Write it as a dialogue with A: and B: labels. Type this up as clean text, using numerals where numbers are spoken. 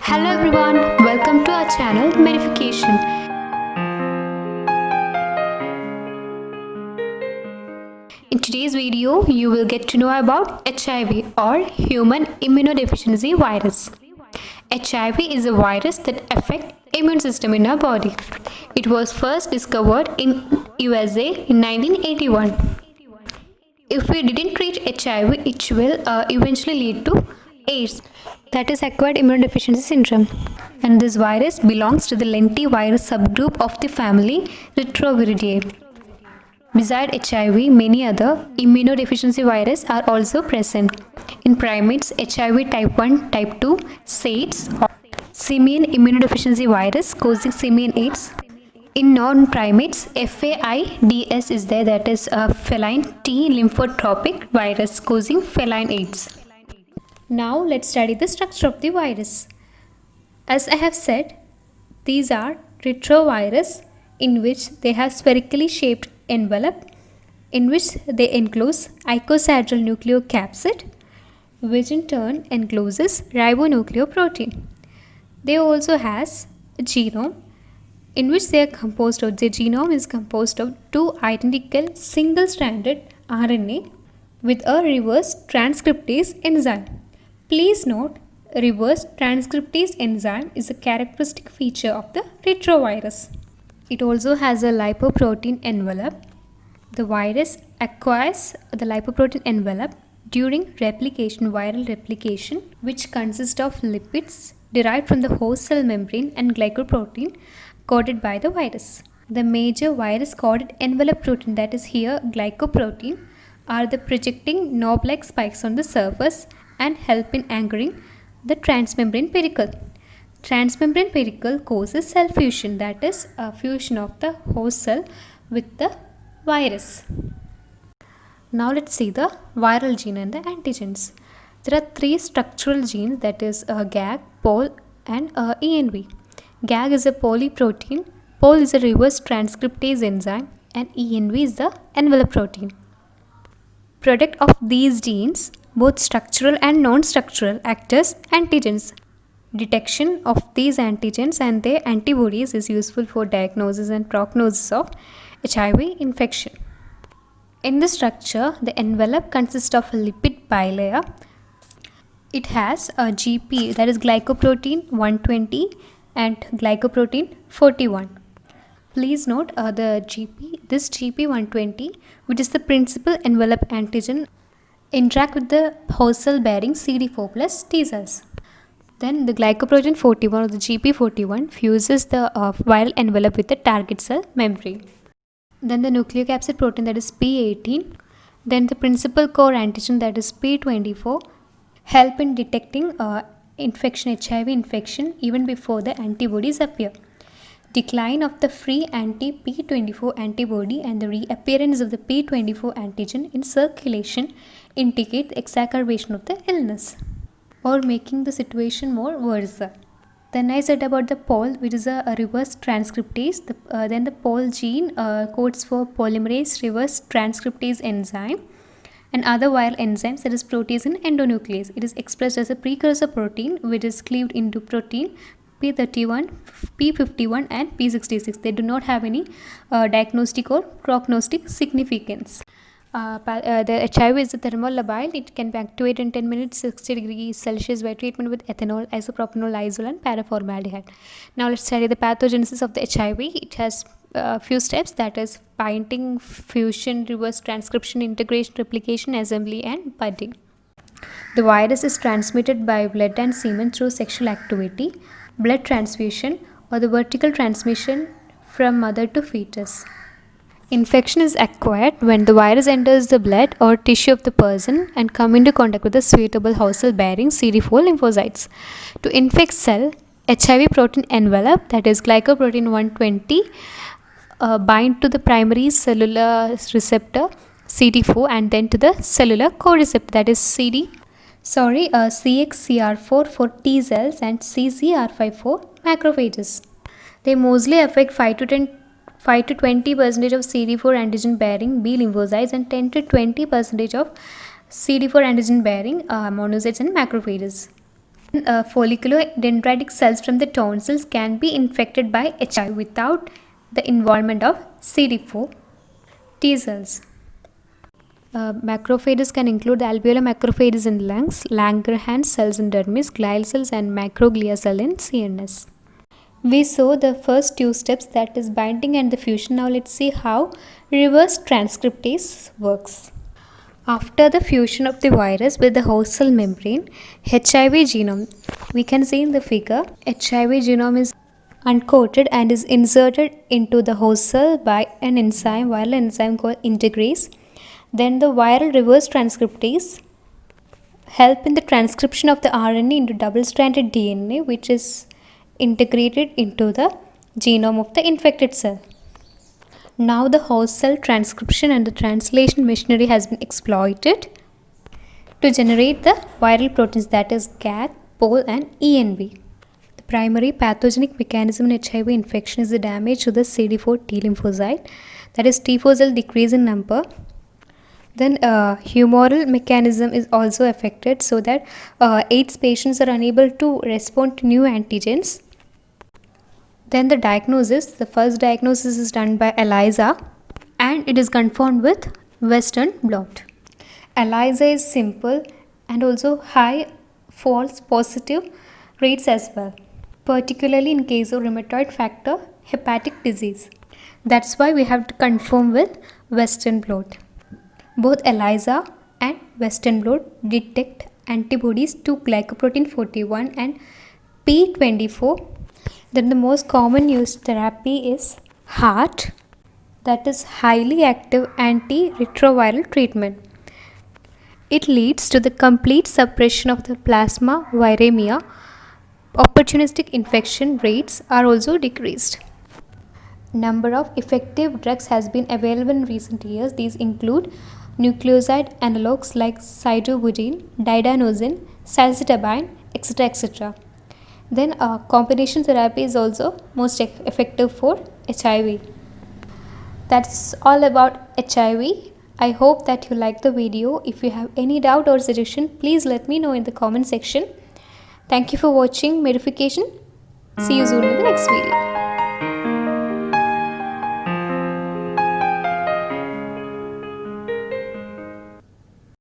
A: Hello everyone, welcome to our channel Verification. In today's video, you will get to know about HIV or Human Immunodeficiency Virus. HIV is a virus that affects immune system in our body. It was first discovered in USA in 1981. If we didn't treat HIV, it will eventually lead to AIDS, that is acquired immunodeficiency syndrome. And this virus belongs to the lentivirus subgroup of the family Retroviridae. Besides HIV, many other immunodeficiency viruses are also present. In primates, HIV type 1, type 2, SAIDS, or simian immunodeficiency virus causing simian AIDS. In non-primates, FAIDS is there, that is a feline T lymphotropic virus causing feline AIDS. Now let's study the structure of the virus. As I have said, these are retrovirus in which they have spherically shaped envelope in which they enclose icosahedral nucleocapsid, which in turn encloses ribonucleoprotein. They also has a genome in which they are composed of, the genome is composed of two identical single-stranded RNA with a reverse transcriptase enzyme. Please note, reverse transcriptase enzyme is a characteristic feature of the retrovirus. It also has a lipoprotein envelope. The virus acquires the lipoprotein envelope during replication, viral replication, which consists of lipids derived from the host cell membrane and glycoprotein coded by the virus. The major virus-coded envelope protein, that is here glycoprotein, are the projecting knob-like spikes on the surface and help in anchoring the transmembrane pericle. Transmembrane pericle causes cell fusion, that is a fusion of the host cell with the virus. Now let's see the viral gene and the antigens. There are three structural genes, that is GAG, POL and ENV. GAG is a polyprotein, POL is a reverse transcriptase enzyme, and ENV is the envelope protein. Product of these genes, both structural and non-structural, act as antigens. Detection of these antigens and their antibodies is useful for diagnosis and prognosis of HIV infection. In the structure, the envelope consists of a lipid bilayer. It has a GP, that is glycoprotein 120 and glycoprotein 41. Please note this GP120, which is the principal envelope antigen, interact with the host cell bearing CD4 plus T cells. Then the glycoprotein 41 or the GP41 fuses the viral envelope with the target cell membrane. Then the nucleocapsid protein, that is P18. Then the principal core antigen, that is P24, help in detecting infection, HIV infection, even before the antibodies appear. Decline of the free anti-P24 antibody and the reappearance of the P24 antigen in circulation indicate the exacerbation of the illness or making the situation more worse. Then I said about the POL, which is a reverse transcriptase. Then the POL gene codes for polymerase reverse transcriptase enzyme and other viral enzymes, that is protease and endonuclease. It is expressed as a precursor protein which is cleaved into protein P31, P51 and P66. They do not have any diagnostic or prognostic significance. The HIV is a thermolabile. It can be activated in 10 minutes, 60 degrees Celsius by treatment with ethanol, isopropanol, isol and paraformaldehyde. Now let's study the pathogenesis of the HIV. It has a few steps, that is binding, fusion, reverse transcription, integration, replication, assembly and budding. The virus is transmitted by blood and semen through sexual activity, blood transfusion or the vertical transmission from mother to fetus. Infection is acquired when the virus enters the blood or tissue of the person and come into contact with the suitable host cell bearing CD4 lymphocytes. To infect cell, HIV protein envelope, that is glycoprotein 120, bind to the primary cellular receptor CD4 and then to the cellular co-receptor, that is CXCR4 for T cells and CCR5 for macrophages. They mostly affect 5 to 20% of CD4 antigen bearing B lymphocytes and 10 to 20% of CD4 antigen bearing monocytes and macrophages. Follicular dendritic cells from the tonsils can be infected by HIV without the involvement of CD4 T cells. Macrophages can include the alveolar macrophages in lungs, Langerhans cells in dermis, glial cells, and macroglia cell in CNS. We saw the first two steps, that is binding and the fusion. Now let's see how reverse transcriptase works. After the fusion of the virus with the host cell membrane, HIV genome, we can see in the figure, HIV genome is uncoated and is inserted into the host cell by an enzyme, viral enzyme called integrase. Then the viral reverse transcriptase help in the transcription of the RNA into double-stranded DNA, which is integrated into the genome of the infected cell. Now the host cell transcription and the translation machinery has been exploited to generate the viral proteins, that is GAG, POL and ENV. The primary pathogenic mechanism in HIV infection is the damage to the CD4 T lymphocyte, that is T4 cell decrease in number. Then humoral mechanism is also affected, so that AIDS patients are unable to respond to new antigens. Then the diagnosis, the first diagnosis is done by ELISA and it is confirmed with Western blot. ELISA is simple and also high false positive rates as well, particularly in case of rheumatoid factor hepatic disease. That's why we have to confirm with Western blot. Both ELISA and Western blot detect antibodies to glycoprotein 41 and P24. Then the most common used therapy is HAART, that is highly active antiretroviral treatment. It leads to the complete suppression of the plasma viremia. Opportunistic infection rates are also decreased. Number of effective drugs has been available in recent years. These include nucleoside analogues like cytibudine, didanosine, salcitabine, etc. etc. Then combination therapy is also most effective for HIV. That's all about HIV. I hope that you like the video. If you have any doubt or suggestion, please let me know in the comment section. Thank you for watching Medification. See you soon in the next video.